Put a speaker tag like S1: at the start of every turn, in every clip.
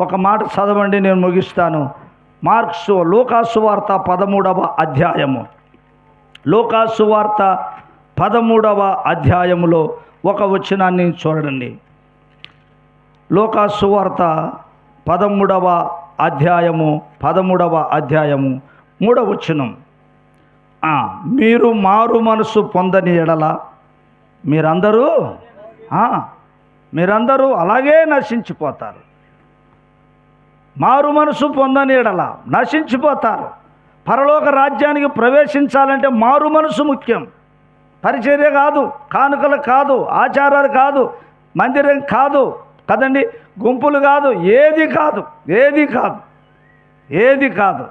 S1: ఒక మాట చదవండి, నేను ముగిస్తాను. లూకాసు వార్త 13వ అధ్యాయము. లూకాసు వార్త 13వ అధ్యాయములో ఒక వచనాన్ని చూడండి. లూకాసు వార్త 13వ అధ్యాయము 3వ వచనం. మీరు మారు మనసు పొందని ఎడల మీరందరూ అలాగే నశించిపోతారు. మారు మనసు పొందని ఎడల నశించిపోతారు. పరలోక రాజ్యానికి ప్రవేశించాలంటే మారు మనసు ముఖ్యం. పరిచర్య కాదు, కానుకలు కాదు, ఆచారాలు కాదు, మందిరం కాదు కదండి, గుంపులు కాదు, ఏది కాదు.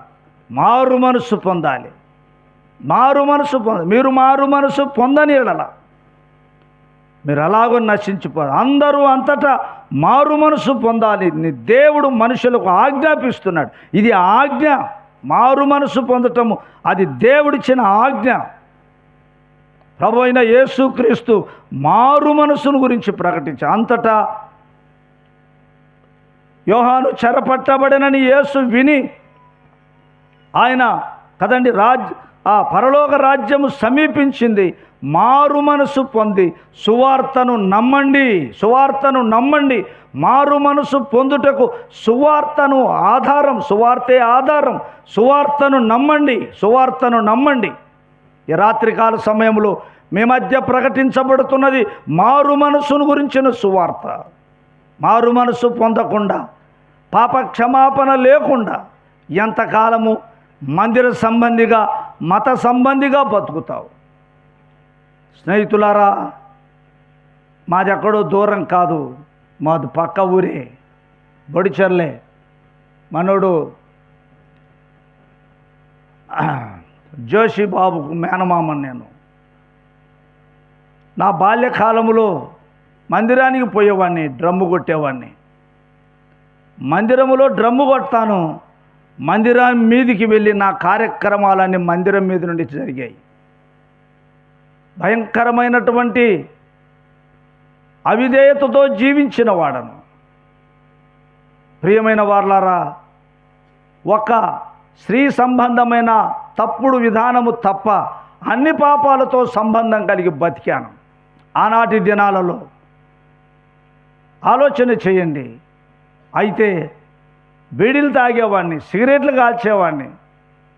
S1: మారు మనసు పొందాలి. మీరు మారు మనసు పొందని ఎడల మీరు అలాగో నశించిపోతారు. అందరూ అంతటా మారు మనసు పొందాలి. దేవుడు మనుషులకు ఆజ్ఞాపిస్తున్నాడు. ఇది ఆజ్ఞ. మారు మనసు పొందటము అది దేవుడిచ్చిన ఆజ్ఞ. ప్రభు అయిన యేసుక్రీస్తు మారు మనసును గురించి ప్రకటించారు. అంతటా యోహాను చెరపట్టబడినని యేసు విని ఆయన కదండి ఆ పరలోక రాజ్యము సమీపించింది. మారు మనసు పొంది సువార్తను నమ్మండి. మారు మనసు పొందుటకు సువార్తే ఆధారం. సువార్తను నమ్మండి. ఈ రాత్రికాల సమయంలో మీ మధ్య ప్రకటించబడుతున్నది మారు మనసును గురించిన సువార్త. మారు మనసు పొందకుండా, పాప క్షమాపణ లేకుండా ఎంతకాలము మందిర సంబంధిగా, మత సంబంధిగా బతుకుతావు? స్నేహితులారా, మాది ఎక్కడో దూరం కాదు, మాది పక్క ఊరే, బొడిచెర్లే. మనోడు జోషి బాబుకు మేనమామని నేను. నా బాల్యకాలంలో మందిరానికి పోయేవాడిని, డ్రమ్ము కొట్టేవాడిని. మందిరములో డ్రమ్ము కొడతాను, మందిరం మీదికి వెళ్ళి నా కార్యక్రమాలన్నీ మందిరం మీద నుండి జరిగాయి. భయంకరమైనటువంటి అవిధేయతతో జీవించిన వాడను. ప్రియమైన వారలారా, ఒక స్త్రీ సంబంధమైన తప్పుడు విధానము తప్ప అన్ని పాపాలతో సంబంధం కలిగి బతికాను. ఆనాటి దినాలలో ఆలోచన చేయండి. అయితే బీడీలు తాగేవాడిని, సిగరెట్లు కాల్చేవాడిని,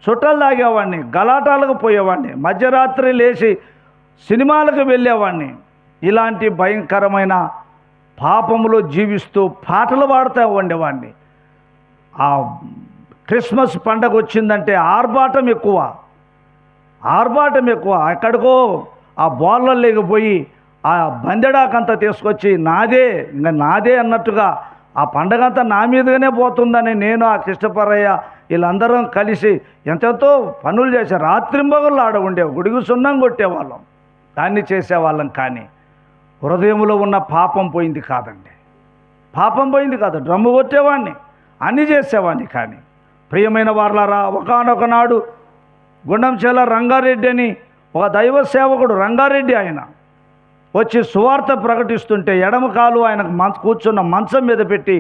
S1: చుట్టలు తాగేవాడిని, గలాటాలకు పోయేవాడిని, మధ్యరాత్రి లేచి సినిమాలకు వెళ్ళేవాడిని. ఇలాంటి భయంకరమైన పాపములో జీవిస్తూ పాటలు పాడుతూ ఉండేవాడిని. ఆ క్రిస్మస్ పండగ వచ్చిందంటే ఆర్భాటం ఎక్కువ. ఎక్కడికో ఆ బోర్లలో లేకపోయి ఆ బందెడాకంతా తీసుకొచ్చి నాదే అన్నట్టుగా ఆ పండగ అంతా నా మీదగానే పోతుందని నేను, ఆ కృష్ణపరయ్య వీళ్ళందరం కలిసి ఎంతెంతో పనులు చేసే, రాత్రింబగళ్ళు ఆడ ఉండేవి, గుడికి సున్నం కొట్టేవాళ్ళం, దాన్ని చేసేవాళ్ళం. కానీ హృదయంలో ఉన్న పాపం పోయింది కాదు. డ్రమ్ము కొట్టేవాడిని, అన్నీ చేసేవాడిని. కానీ ప్రియమైన వారలారా, ఒకానొక నాడు గుండంచెల రంగారెడ్డి అని ఒక దైవ సేవకుడు, రంగారెడ్డి ఆయన వచ్చి సువార్త ప్రకటిస్తుంటే ఎడమ కాలు ఆయనకు కూర్చున్న మంచం మీద పెట్టి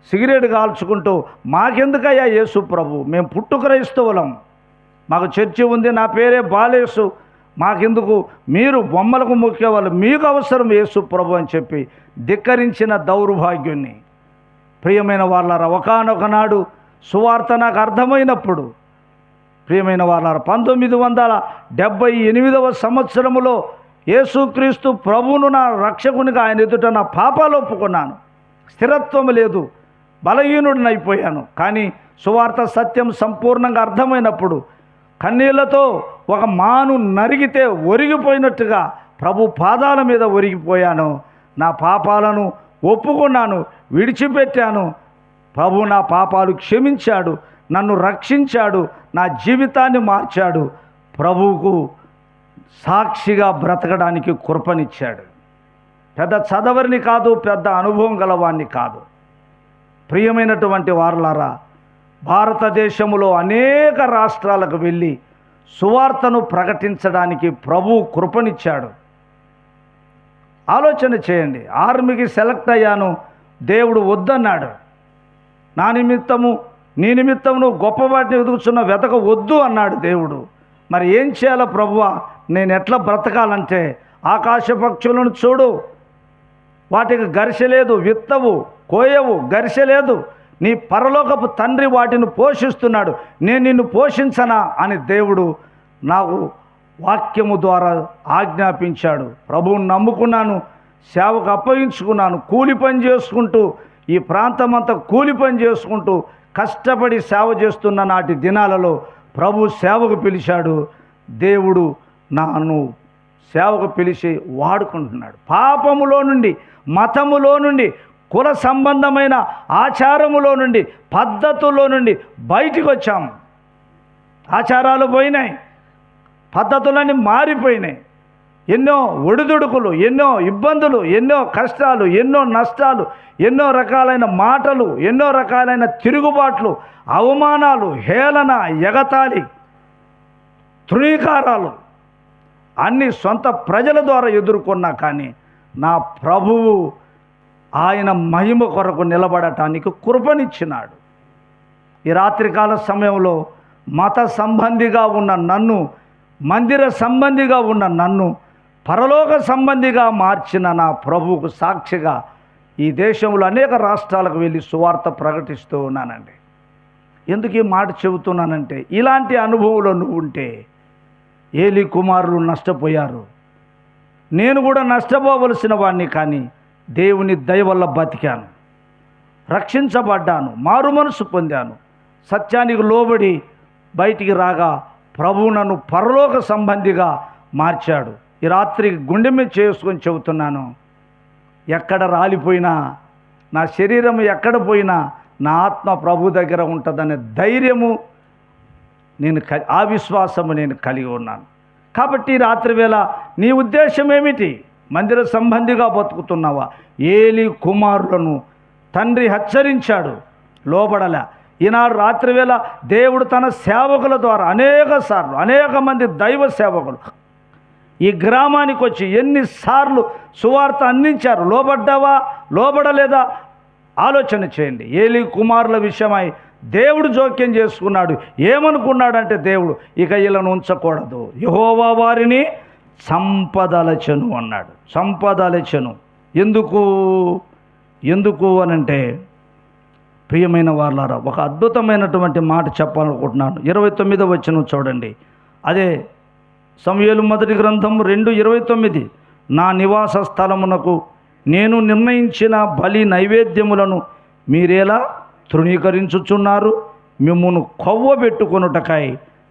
S1: సిగరెట్ కాల్చుకుంటూ, మాకెందుకయ్యా యేసు ప్రభు, మేము పుట్టు క్రైస్తవులం, మాకు చర్చి ఉంది, నా పేరే బాలేసు, మాకెందుకు, మీరు బొమ్మలకు మొక్కేవాళ్ళు, మీకు అవసరం యేసు ప్రభు అని చెప్పి ధిక్కరించిన దౌర్భాగ్యుణ్ణి. ప్రియమైన వాళ్ళారా, ఒకానొక నాడు సువార్త నాకు అర్థమైనప్పుడు, ప్రియమైన వాళ్ళారా, 1978వ సంవత్సరములో యేసుక్రీస్తు ప్రభువును నా రక్షకునిగా ఆయన ఎదుట నా పాపాలు ఒప్పుకున్నాను. స్థిరత్వం లేదు, బలహీనుడిని అయిపోయాను. కానీ సువార్త సత్యం సంపూర్ణంగా అర్థమైనప్పుడు కన్నీళ్లతో ఒక మాను నరిగితే ఒరిగిపోయినట్టుగా ప్రభు పాదాల మీద ఒరిగిపోయాను. నా పాపాలను ఒప్పుకున్నాను, విడిచిపెట్టాను. ప్రభు నా పాపాలు క్షమించాడు, నన్ను రక్షించాడు, నా జీవితాన్ని మార్చాడు. ప్రభువుకు సాక్షిగా బ్రతకడానికి కృపనిచ్చాడు. పెద్ద చదవరిని కాదు, పెద్ద అనుభవం గలవాన్ని కాదు. ప్రియమైనటువంటి వారలారా, భారతదేశంలో అనేక రాష్ట్రాలకు వెళ్ళి సువార్తను ప్రకటించడానికి ప్రభు కృపనిచ్చాడు. ఆలోచన చేయండి. ఆర్మీకి సెలెక్ట్ అయ్యాను, దేవుడు వద్దన్నాడు. నా నిమిత్తము నీ నిమిత్తము నువ్వు గొప్ప వాటిని వెతుకుతున్న వెతక వద్దు అన్నాడు దేవుడు. మరి ఏం చేయాలో ప్రభువా, నేను ఎట్లా బ్రతకాలంటే ఆకాశ పక్షులను చూడు, వాటికి గరిసె లేదు, విత్తవు, కోయవు, గరిసె లేదు, నీ పరలోకపు తండ్రి వాటిని పోషిస్తున్నాడు, నేను నిన్ను పోషించనా అని దేవుడు నాకు వాక్యము ద్వారా ఆజ్ఞాపించాడు. ప్రభువుని నమ్ముకున్నాను, సేవకు అప్పగించుకున్నాను. కూలి పని చేసుకుంటూ ఈ ప్రాంతమంతా కూలి పని చేసుకుంటూ కష్టపడి సేవ చేస్తున్న నాటి దినాలలో ప్రభు సేవకు పిలిచాడు. దేవుడు నన్ను సేవకు పిలిచి వాడుకుంటున్నాడు. పాపములో నుండి, మతములో నుండి, కుల సంబంధమైన ఆచారములో నుండి, పద్ధతుల్లో నుండి బయటికి వచ్చాము. ఆచారాలు పోయినాయి, పద్ధతులన్నీ మారిపోయినాయి. ఎన్నో ఒడిదుడుకులు, ఎన్నో ఇబ్బందులు, ఎన్నో కష్టాలు, ఎన్నో నష్టాలు, ఎన్నో రకాలైన మాటలు, ఎన్నో రకాలైన తిరుగుబాట్లు, అవమానాలు, హేళన, ఎగతాళి, తృణీకారాలు అన్నీ సొంత ప్రజల ద్వారా ఎదుర్కొన్నా కానీ నా ప్రభువు ఆయన మహిమ కొరకు నిలబడటానికి కృపనిచ్చినాడు. ఈ రాత్రికాల సమయంలో మత సంబంధిగా ఉన్న నన్ను, మందిర సంబంధిగా ఉన్న నన్ను పరలోక సంబంధిగా మార్చిన నా ప్రభువుకు సాక్షిగా ఈ దేశంలో అనేక రాష్ట్రాలకు వెళ్ళి సువార్త ప్రకటిస్తూ ఉన్నానండి. ఎందుకు ఈ మాట చెబుతున్నానంటే, ఇలాంటి అనుభవంలో నువ్వు ఉంటే ఏలీ కుమారులు నష్టపోయారు, నేను కూడా నష్టపోవలసిన వాడిని, కానీ దేవుని దయ వల్ల బతికాను, రక్షించబడ్డాను, మారు మనసు పొందాను, సత్యానికి లోబడి బయటికి రాగా ప్రభువు నన్ను పరలోక సంబంధిగా మార్చాడు. ఈ రాత్రి గుండె మీద చేసుకొని చెబుతున్నాను, ఎక్కడ రాలిపోయినా, నా శరీరం ఎక్కడ పోయినా నా ఆత్మ ప్రభు దగ్గర ఉంటుందనే ధైర్యము ఆ విశ్వాసము నేను కలిగి ఉన్నాను. కాబట్టి రాత్రి వేళ నీ ఉద్దేశం ఏమిటి? మందిర సంబంధిగా బతుకుతున్నావా? ఏలీ కుమారులను తండ్రి హెచ్చరించాడు, లోబడలే. ఈనాడు రాత్రివేళ దేవుడు తన సేవకుల ద్వారా అనేక మంది దైవ సేవకులు ఈ గ్రామానికి వచ్చి ఎన్నిసార్లు సువార్త అందించారు. లోబడ్డావా, లోబడలేదా? ఆలోచన చేయండి. ఏలీ కుమారుల విషయమై దేవుడు జోక్యం చేసుకున్నాడు. ఏమనుకున్నాడంటే, దేవుడు ఇక వీళ్ళను ఉంచకూడదు, యెహోవా వారిని సంపదలచెను అన్నాడు. సంపదలచెను ఎందుకు అనంటే, ప్రియమైన వాళ్ళారా, ఒక అద్భుతమైనటువంటి మాట చెప్పాలనుకుంటున్నాను. 29వ వచనం చూడండి. అదే సమూయేలు మొదటి గ్రంథం 2:29. నా నివాస స్థలమునకు నేను నిర్ణయించిన బలి నైవేద్యములను మీరేలా తృణీకరించుచున్నారు? మిమ్మును కొవ్వబెట్టుకొనుటకై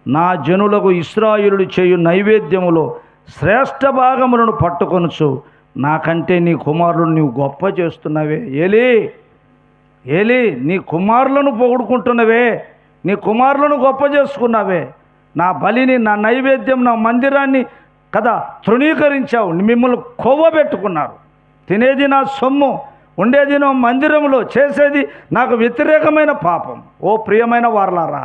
S1: నా జనులకు ఇశ్రాయేలులు చేయు నైవేద్యములో శ్రేష్ఠ భాగములను పట్టుకొనుచు నాకంటే నీ కుమారులను నీవు గొప్ప చేస్తున్నవే. ఏలీ నీ కుమారులను పొగుడుకుంటున్నవే, నీ కుమారులను గొప్ప చేసుకున్నావే. నా బలిని, నా నైవేద్యం, నా మందిరాన్ని కదా తృణీకరించావు. మిమ్మల్ని కొవ్వబెట్టుకున్నారు. తినేది నా సొమ్ము, ఉండేది నా మందిరంలో, చేసేది నాకు వ్యతిరేకమైన పాపం. ఓ ప్రియమైన వారలారా,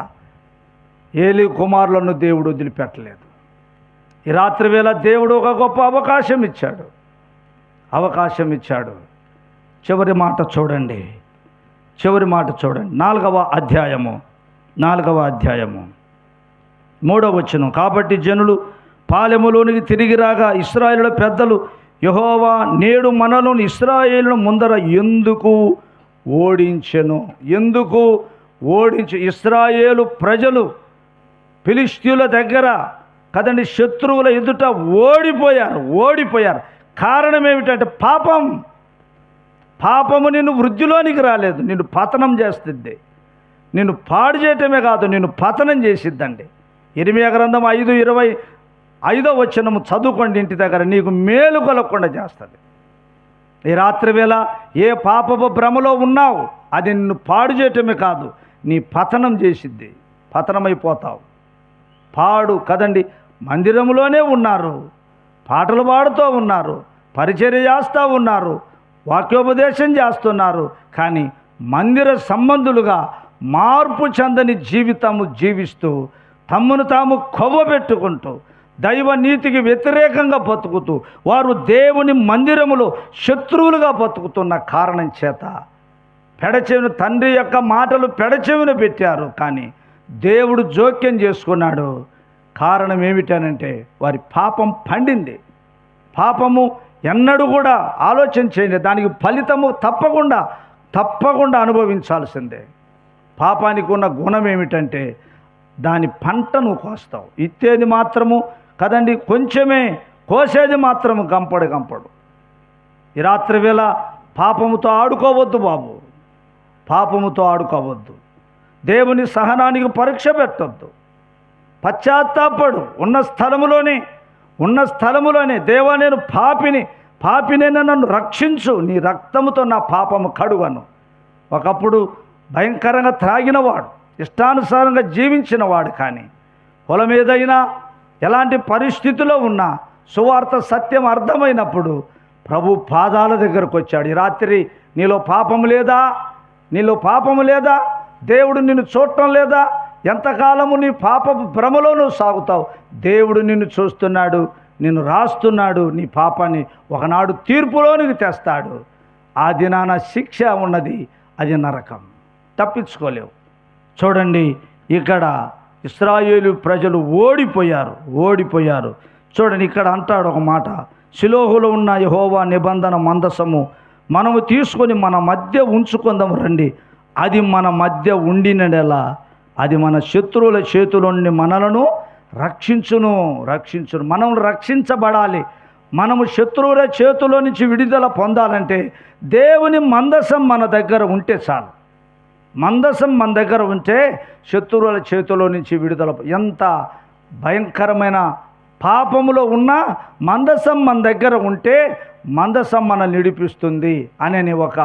S1: ఏలీ కుమారులను దేవుడు వదిలిపెట్టలేదు. ఈ రాత్రి వేళ దేవుడు ఒక గొప్ప అవకాశం ఇచ్చాడు. చివరి మాట చూడండి. 4వ అధ్యాయము 3వ వచనం. కాబట్టి జనులు పాలెములోనికి తిరిగి రాగా ఇశ్రాయేలు పెద్దలు, యెహోవా నేడు మనలను ఇశ్రాయేలును ముందర ఎందుకు ఓడించెను? ఇశ్రాయేలు ప్రజలు ఫిలిష్తీయుల దగ్గర కదండి, శత్రువుల ఎదుట ఓడిపోయారు. కారణం ఏమిటంటే పాపము నిన్ను వృద్ధిలోనికి రాలేదు, నిన్ను పతనం చేస్తుంది. నిన్ను పాడు చేయటమే కాదు, నిన్ను పతనం చేసిద్దండి. ఇర్మీయా గ్రంథం 5:25 వచనము చదువుకోండి ఇంటి దగ్గర. నీకు మేలు కలగకుండా చేస్తుంది. ఈ రాత్రి వేళ ఏ పాపపు భ్రమలో ఉన్నావు, అది నిన్ను పాడు చేయటమే కాదు, నీ పతనం చేసిద్ది. పతనమైపోతావు. కదండి, మందిరంలోనే ఉన్నారు, పాటలు పాడుతూ ఉన్నారు, పరిచర్య చేస్తూ ఉన్నారు, వాక్యోపదేశం చేస్తున్నారు, కానీ మందిర సంబంధులుగా మార్పు చెందని జీవితము జీవిస్తూ తమ్మును తాము కొవ్వబెట్టుకుంటూ దైవ నీతికి వ్యతిరేకంగా బతుకుతూ వారు దేవుని మందిరములో శత్రువులుగా బతుకుతున్న కారణం చేత పెడచెవిన తండ్రి యొక్క మాటలు పెడచెవిన పెట్టారు, కానీ దేవుడు జోక్యం చేసుకున్నాడు. కారణం ఏమిటనంటే వారి పాపం పండింది. పాపము ఎన్నడూ కూడా ఆలోచన చేయండి, దానికి ఫలితము తప్పకుండా అనుభవించాల్సిందే. పాపానికి ఉన్న గుణం ఏమిటంటే దాని పంట నువ్వు కోస్తావు. ఇచ్చేది మాత్రము కదండి కొంచెమే, కోసేది మాత్రము గంపడు. ఈ రాత్రి వేళ పాపముతో ఆడుకోవద్దు బాబు, పాపముతో ఆడుకోవద్దు. దేవుని సహనానికి పరీక్ష పెట్టొద్దు. పశ్చాత్తాపడు. ఉన్న స్థలములోనే దేవా నేను పాపినే నన్ను రక్షించు, నీ రక్తముతో నా పాపము కడుగను. ఒకప్పుడు భయంకరంగా త్రాగినవాడు, ఇష్టానుసారంగా జీవించినవాడు, కానీ పొలం ఏదైనా ఎలాంటి పరిస్థితిలో ఉన్నా సువార్త సత్యం అర్థమైనప్పుడు ప్రభు పాదాల దగ్గరకు వచ్చాడు. ఈ రాత్రి నీలో పాపము లేదా? దేవుడు నిన్ను చూడటం లేదా? ఎంతకాలము నీ పాపపు భ్రమలో నువ్వు సాగుతావు? దేవుడు నిన్ను చూస్తున్నాడు, నిన్ను రాస్తున్నాడు. నీ పాపాన్ని ఒకనాడు తీర్పులోనికి తెస్తాడు. ఆ దినాన శిక్ష ఉన్నది, అది నరకం, తప్పించుకోలేవు. చూడండి, ఇక్కడ ఇశ్రాయేలు ప్రజలు ఓడిపోయారు. చూడండి, ఇక్కడ అంటాడు ఒక మాట, షిలోహులో ఉన్న యెహోవా నిబంధన మందసము మనము తీసుకొని మన మధ్య ఉంచుకుందాం రండి. అది మన మధ్య ఉండినడెలా అది మన శత్రువుల చేతిలో నుండి మనలను రక్షించును. మనం రక్షించబడాలి. మనము శత్రువుల చేతిలో నుంచి విడుదల పొందాలంటే దేవుని మందసం మన దగ్గర ఉంటే చాలు. మందసం మన దగ్గర ఉంటే శత్రువుల చేతిలో నుంచి విడుదల. ఎంత భయంకరమైన పాపములో ఉన్నా మందసం మన దగ్గర ఉంటే మందసం మనల్ని నిడిపిస్తుంది అనే ఒక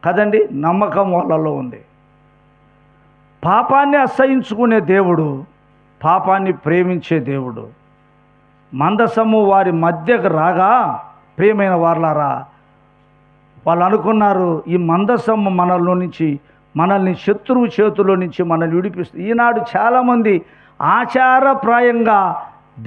S1: కదండి నమ్మకం వాళ్ళలో ఉంది. పాపాన్ని అసహించుకునే దేవుడు, పాపాన్ని ప్రేమించే దేవుడు. మందసము వారి మధ్యకు రాగా, ప్రియమైన వారలారా, వాళ్ళు అనుకున్నారు ఈ మందసము మనల్ని శత్రువు చేతిలో నుంచి మనల్ని విడిపిస్తుంది. ఈనాడు చాలామంది ఆచారప్రాయంగా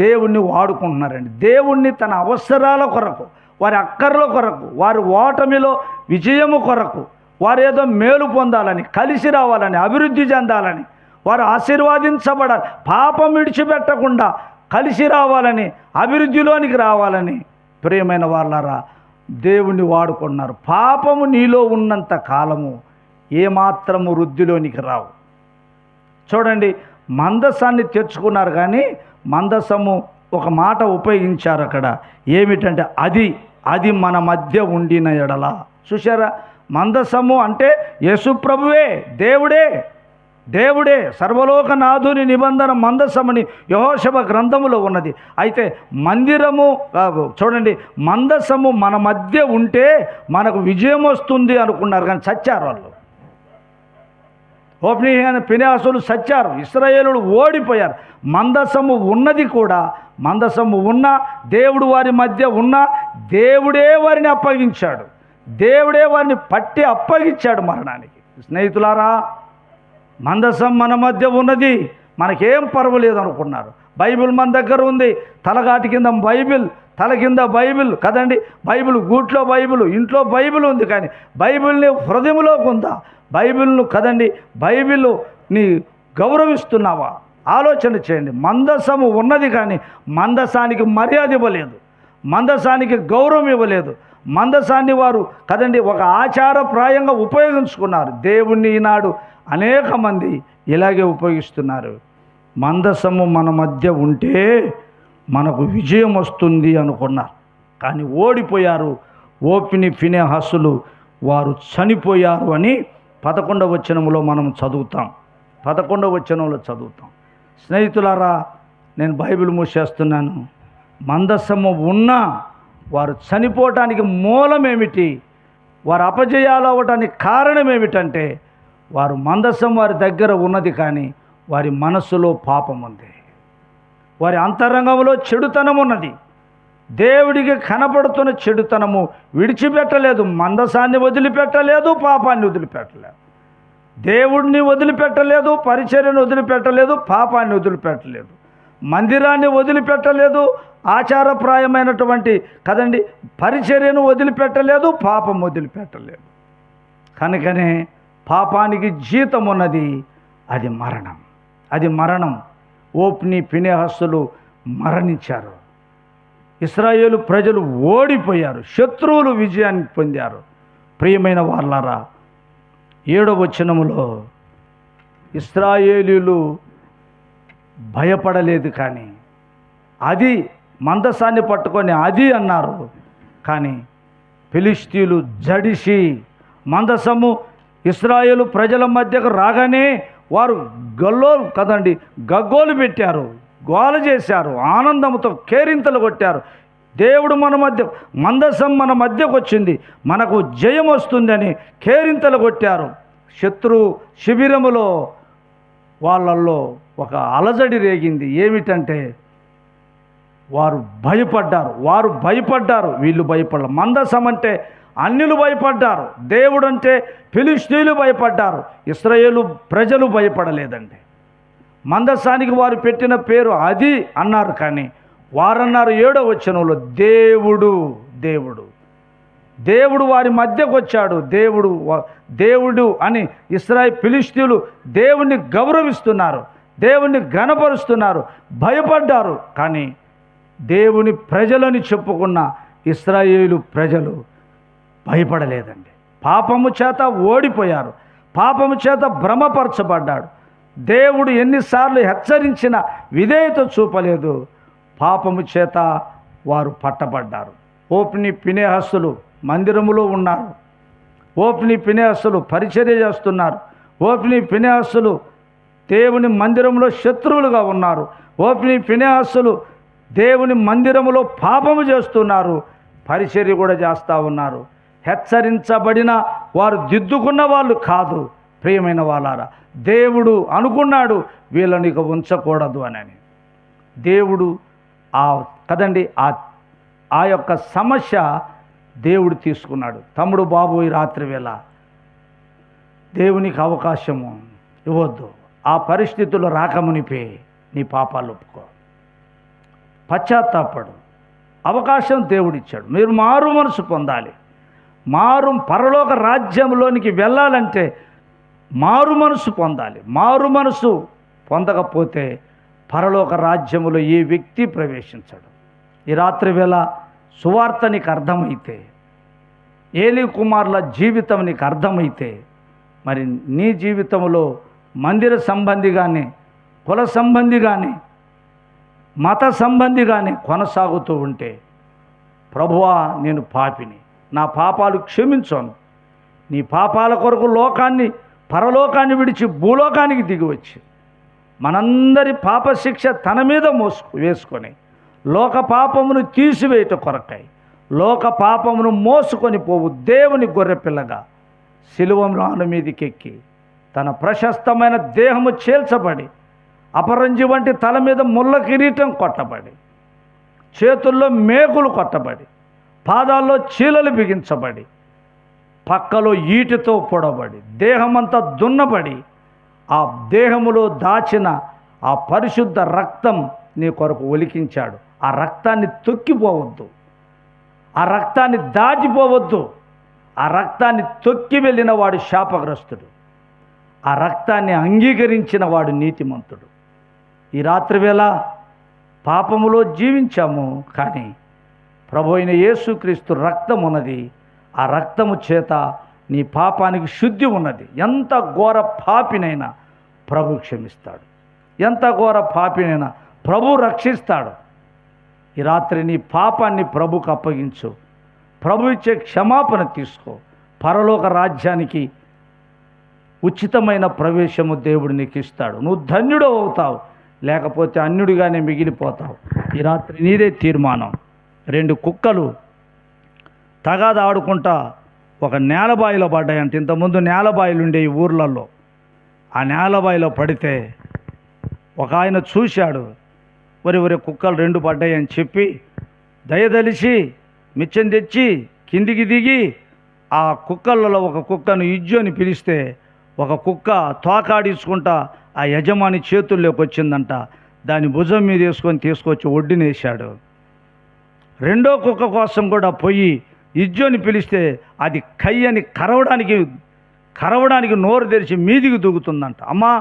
S1: దేవుణ్ణి వాడుకుంటున్నారండి. దేవుణ్ణి తన అవసరాల కొరకు, వారి అక్కర్ల కొరకు, వారి ఓటమిలో విజయము కొరకు, వారు ఏదో మేలు పొందాలని, కలిసి రావాలని, అభివృద్ధి చెందాలని, వారు ఆశీర్వాదించబడాలి, పాపం విడిచిపెట్టకుండా కలిసి రావాలని, అభివృద్ధిలోనికి రావాలని, ప్రియమైన వాళ్ళారా, దేవుణ్ణి వాడుకున్నారు. పాపము నీలో ఉన్నంత కాలము ఏమాత్రము వృద్ధిలోనికి రావు. చూడండి, మందసాన్ని తెచ్చుకున్నారు, కానీ మందసము ఒక మాట ఉపయోగించారు అక్కడ. ఏమిటంటే అది మన మధ్య ఉండిన ఎడల. చూశారా, మందసము అంటే యేసుప్రభువే, దేవుడే సర్వలోకనాథుని నిబంధన మందసమని యెహోషువ గ్రంథములో ఉన్నది. అయితే మందిరము చూడండి, మందసము మన మధ్య ఉంటే మనకు విజయం వస్తుంది అనుకున్నారు, కానీ చచ్చారు వాళ్ళు. హోఫ్నీ అని ఫినెహాసులు చచ్చారు, ఇశ్రాయేలులు ఓడిపోయారు. మందసము ఉన్నది కూడా, మందసము ఉన్నా, దేవుడు వారి మధ్య ఉన్నా, దేవుడే వారిని అప్పగించాడు, దేవుడే వారిని పట్టి అప్పగించాడు మరణానికి. స్నేహితులారా, మందసం మన మధ్య ఉన్నది, మనకేం పర్వాలేదు అనుకున్నారు. బైబిల్ మన దగ్గర ఉంది, తలగాటి కింద బైబిల్, తల కింద బైబిల్ కదండి. బైబిల్ గూట్లో బైబిల్, ఇంట్లో బైబిల్ ఉంది, కానీ బైబిల్ని హృదయంలోకి ఉందా? బైబిల్ను కదండి, బైబిల్ని గౌరవిస్తున్నావా? ఆలోచన చేయండి. మందసము ఉన్నది, కానీ మందసానికి మర్యాద ఇవ్వలేదు, మందసానికి గౌరవం ఇవ్వలేదు. మందసాన్ని వారు కదండి ఒక ఆచారప్రాయంగా ఉపయోగించుకున్నారు. దేవుణ్ణి ఈనాడు అనేక మంది ఇలాగే ఉపయోగిస్తున్నారు. మందసము మన మధ్య ఉంటే మనకు విజయం వస్తుంది అనుకున్నారు, కానీ ఓడిపోయారు. ఓఫ్నీ ఫినెహాసులు వారు చనిపోయారు అని 11వ వచనంలో మనం చదువుతాం. 11వ వచనంలో చదువుతాం. స్నేహితులారా, నేను బైబిల్ మూసేస్తున్నాను. మందసము ఉన్నా వారు చనిపోవటానికి మూలం ఏమిటి? వారు అపజయాలు అవ్వటానికి కారణం ఏమిటంటే వారు మందసం వారి దగ్గర ఉన్నది, కానీ వారి మనస్సులో పాపం ఉంది, వారి అంతరంగంలో చెడుతనం ఉన్నది. దేవుడికి కనపడుతున్న చెడుతనము విడిచిపెట్టలేదు. మందసాన్ని వదిలిపెట్టలేదు, పాపాన్ని వదిలిపెట్టలేదు, దేవుడిని వదిలిపెట్టలేదు, పరిచర్యను వదిలిపెట్టలేదు, పాపాన్ని వదిలిపెట్టలేదు, మందిరాన్ని వదిలిపెట్టలేదు, ఆచారప్రాయమైనటువంటి కదండి పరిచర్యను వదిలిపెట్టలేదు, పాపం వదిలిపెట్టలేదు. కనుకనే పాపానికి జీతం ఉన్నది, అది మరణం. అది మరణం. ఓప్ని ఫినెహాసులు మరణించారు. ఇశ్రాయేలు ప్రజలు ఓడిపోయారు, శత్రువులు విజయాన్ని పొందారు. ప్రియమైన వాళ్ళారా, 7వ వచనములో ఇశ్రాయేలీయులు భయపడలేదు, కానీ అది మందసాన్ని పట్టుకొని అది అన్నారు. కానీ ఫిలిష్తీయులు జడిసి మందసము ఇశ్రాయేలు ప్రజల మధ్యకు రాగానే వారు గగ్గోలు పెట్టారు, గోల చేశారు, ఆనందంతో కేరింతలు కొట్టారు. దేవుడు మన మధ్య, మందసం మన మధ్యకు వచ్చింది, మనకు జయం వస్తుందని కేరింతలు కొట్టారు. శత్రు శిబిరములో వాళ్ళల్లో ఒక అలజడి రేగింది. ఏమిటంటే వారు భయపడ్డారు. వీళ్ళు భయపడ్డారు. మందసం అంటే అన్యులు భయపడ్డారు, దేవుడు అంటే ఫిలిష్తీయులు భయపడ్డారు. ఇశ్రాయేలు ప్రజలు భయపడలేదండి. మందసానికి వారు పెట్టిన పేరు అది అన్నారు, కానీ వారన్నారు 7వ వచనంలో దేవుడు వారి మధ్యకు వచ్చాడు. దేవుడు అని ఫిలిష్తీయులు దేవుణ్ణి గౌరవిస్తున్నారు, దేవుణ్ణి ఘనపరుస్తున్నారు, భయపడ్డారు. కానీ దేవుని ప్రజలని చెప్పుకున్న ఇశ్రాయేలు ప్రజలు భయపడలేదండి. పాపము చేత ఓడిపోయారు, పాపము చేత భ్రమపరచబడ్డాడు. దేవుడు ఎన్నిసార్లు హెచ్చరించిన విధేయత చూపలేదు. పాపము చేత వారు పట్టబడ్డారు. ఓప్ని ఫినెహాసులు మందిరములో ఉన్నారు. ఓప్ని ఫినెహాసులు పరిచర్య చేస్తున్నారు. ఓప్ని ఫినెహాసులు దేవుని మందిరంలో శత్రువులుగా ఉన్నారు. ఓప్ని ఫినెహాసులు దేవుని మందిరములో పాపము చేస్తున్నారు, పరిచర్య కూడా చేస్తూ ఉన్నారు. హెచ్చరించబడిన వారు దిద్దుకున్న వాళ్ళు కాదు. ప్రియమైన వాళ్ళారా, దేవుడు అనుకున్నాడు వీళ్ళని ఇక ఉంచకూడదు అని. దేవుడు ఆ యొక్క సమస్య దేవుడు తీసుకున్నాడు. తమ్ముడు, బాబు, ఈ రాత్రి వేళ దేవునికి అవకాశము ఇవ్వద్దు. ఆ పరిస్థితులు రాకమునిపే నీ పాపాలు ఒప్పుకో, పశ్చాత్తాపడు. అవకాశం దేవుడిచ్చాడు. మీరు మారు మనసు పొందాలి. పరలోక రాజ్యంలోనికి వెళ్ళాలంటే మారు మనసు పొందాలి. మారు మనసు పొందకపోతే పరలోక రాజ్యములో ఏ వ్యక్తి ప్రవేశించడు. ఈ రాత్రి వేళ సువార్త నీకు అర్థమైతే, ఏలీ కుమారుల జీవితం నీకు అర్థమైతే, మరి నీ జీవితంలో మందిర సంబంధిగానే, కుల సంబంధిగానే, మత సంబంధిగానే కొనసాగుతూ ఉంటే, ప్రభువా నేను పాపిని, నా పాపాలు క్షమించాను, నీ పాపాల కొరకు పరలోకాన్ని విడిచి భూలోకానికి దిగివచ్చి మనందరి పాపశిక్ష తన మీద వేసుకొని లోక పాపమును తీసివేయట కొరకై, లోక పాపమును మోసుకొని పోవు దేవుని గొర్రెపిల్లగా శిలువ మ్రాను మీదికెక్కి తన ప్రశస్తమైన దేహము చేల్చబడి, అపరంజి వంటి తల మీద ముళ్ళ కిరీటం కొట్టబడి, చేతుల్లో మేకులు కొట్టబడి, పాదాల్లో చీలలు బిగించబడి, పక్కలో ఈటితో పొడబడి, దేహమంతా దున్నబడి, ఆ దేహములో దాచిన ఆ పరిశుద్ధ రక్తం నీ కొరకు ఒలికించాడు. ఆ రక్తాన్ని తొక్కిపోవద్దు, ఆ రక్తాన్ని దాటిపోవద్దు. ఆ రక్తాన్ని తొక్కి వెళ్ళిన వాడు శాపగ్రస్తుడు, ఆ రక్తాన్ని అంగీకరించిన వాడు నీతిమంతుడు. ఈ రాత్రివేళ పాపములో జీవించాము, కానీ ప్రభు అయిన యేసుక్రీస్తు రక్తం ఉన్నది. ఆ రక్తము చేత నీ పాపానికి శుద్ధి ఉన్నది. ఎంత ఘోర పాపినైనా ప్రభు క్షమిస్తాడు, ఎంత ఘోర పాపినైనా ప్రభు రక్షిస్తాడు. ఈ రాత్రి నీ పాపాన్ని ప్రభుకు అప్పగించు, ప్రభు ఇచ్చే క్షమాపణ తీసుకో. పరలోక రాజ్యానికి ఉచితమైన ప్రవేశము దేవుడు నీకు ఇస్తాడు. నువ్వు ధన్యుడు అవుతావు, లేకపోతే అన్యుడిగానే మిగిలిపోతావు. ఈ రాత్రి నీదే తీర్మానం. 2 కుక్కలు తగాద ఆడుకుంటా ఒక నేలబాయిలో పడ్డాయంట. ఇంతకుముందు నేలబాయిలు ఉండే ఈ ఊర్లలో. ఆ నేలబాయిలో పడితే ఒక ఆయన చూశాడు, ఒరి కుక్కలు 2 పడ్డాయని చెప్పి దయదలిచి మిచ్చం తెచ్చి కిందికి దిగి ఆ కుక్కలలో ఒక కుక్కను ఇజ్జు అని పిలిస్తే ఒక కుక్క తోకాడించుకుంటా ఆ యజమాని చేతుల్లోకి వచ్చిందంట. దాని భుజం మీద వేసుకొని తీసుకొచ్చి ఒడ్డునేశాడు. 2వ కుక్క కోసం కూడా పోయి ఇజ్జు అని పిలిస్తే అది కయ్యని కరవడానికి నోరు తెరిచి మీదికి దూకుతుందంట. అమ్మా,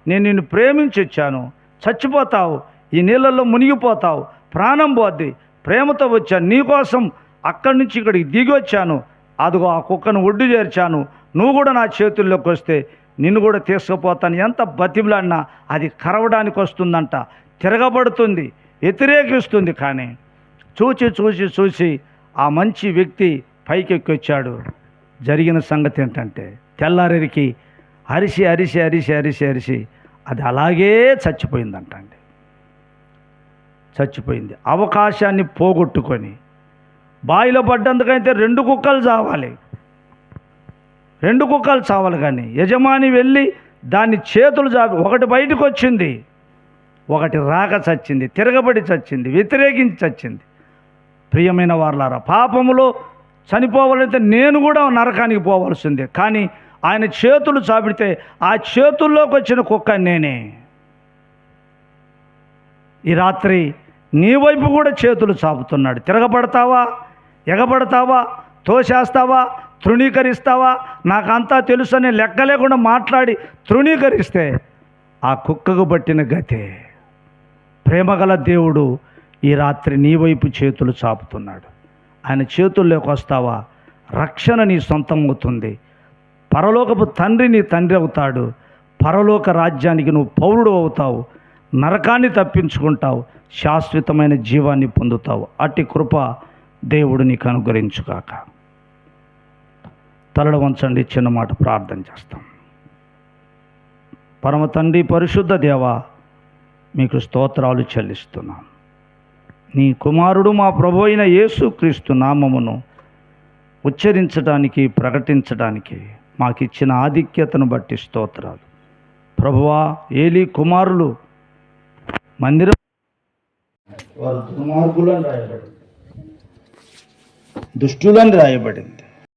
S1: నేను నిన్ను ప్రేమించి వచ్చాను, చచ్చిపోతావు, ఈ నీళ్ళల్లో మునిగిపోతావు, ప్రాణం పోద్ది, ప్రేమతో వచ్చాను నీకోసం, అక్కడి నుంచి ఇక్కడికి దిగి వచ్చాను, అదిగో ఆ కుక్కను ఒడ్డు చేర్చాను, నువ్వు కూడా నా చేతుల్లోకి వస్తే నిన్ను కూడా తీసుకుపోతాను. ఎంత బతిమలాడినా అది కరవడానికి వస్తుందంట, తిరగబడుతుంది, వ్యతిరేకిస్తుంది. కానీ చూసి చూసి చూసి ఆ మంచి వ్యక్తి పైకెక్కి వచ్చాడు. జరిగిన సంగతి ఏంటంటే తెల్లారికి అరిసి అరిసి అరిసి అరిసి అరిసి అది అలాగే చచ్చిపోయిందంట అండి. చచ్చిపోయింది. అవకాశాన్ని పోగొట్టుకొని బావిలో పడ్డందుకైతే 2 కుక్కలు చావాలి, 2 కుక్కలు చావాలి. కానీ యజమాని వెళ్ళి దాన్ని చేతులు చాపి, ఒకటి బయటకు వచ్చింది, ఒకటి రాక చచ్చింది, తిరగబడి చచ్చింది, వ్యతిరేకించి చచ్చింది. ప్రియమైన వారలారా, పాపములో చనిపోవాలంటే నేను కూడా నరకానికి పోవాల్సిందే. కానీ ఆయన చేతులు చాపిడితే ఆ చేతుల్లోకి వచ్చిన కుక్క నేనే. ఈ రాత్రి నీ వైపు కూడా చేతులు చాపుతున్నాడు. తిరగబడతావా, ఎగబడతావా, తోసేస్తావా, తృణీకరిస్తావా, నాకంతా తెలుసని లెక్క లేకుండా మాట్లాడి తృణీకరిస్తే ఆ కుక్కకు పట్టిన గతే. ప్రేమగల దేవుడు ఈ రాత్రి నీ వైపు చేతులు చాపుతున్నాడు. ఆయన చేతుల్లోకి వస్తావా, రక్షణ నీ సొంతం అవుతుంది. పరలోకపు తండ్రి నీ తండ్రి అవుతాడు. పరలోక రాజ్యానికి నువ్వు పౌరుడు అవుతావు. నరకాన్ని తప్పించుకుంటావు, శాశ్వతమైన జీవాన్ని పొందుతావు. అట్టి కృప దేవుడు నీకు అనుగ్రహించుగాక. తలలు వంచండి, చిన్న మాట ప్రార్థన చేస్తాం. పరమ తండ్రి, పరిశుద్ధ దేవా, మీకు స్తోత్రాలు చెల్లిస్తున్నాం. నీ కుమారుడు మా ప్రభు అయిన యేసుక్రీస్తు నామమును ఉచ్చరించడానికి, ప్రకటించడానికి మాకిచ్చిన ఆధిక్యతను బట్టి స్తోత్రాలు. ప్రభువా, ఏలీ కుమారులు మందిరం వారు దుర్మార్గులని రాయబడింది, దుష్టులని రాయబడింది.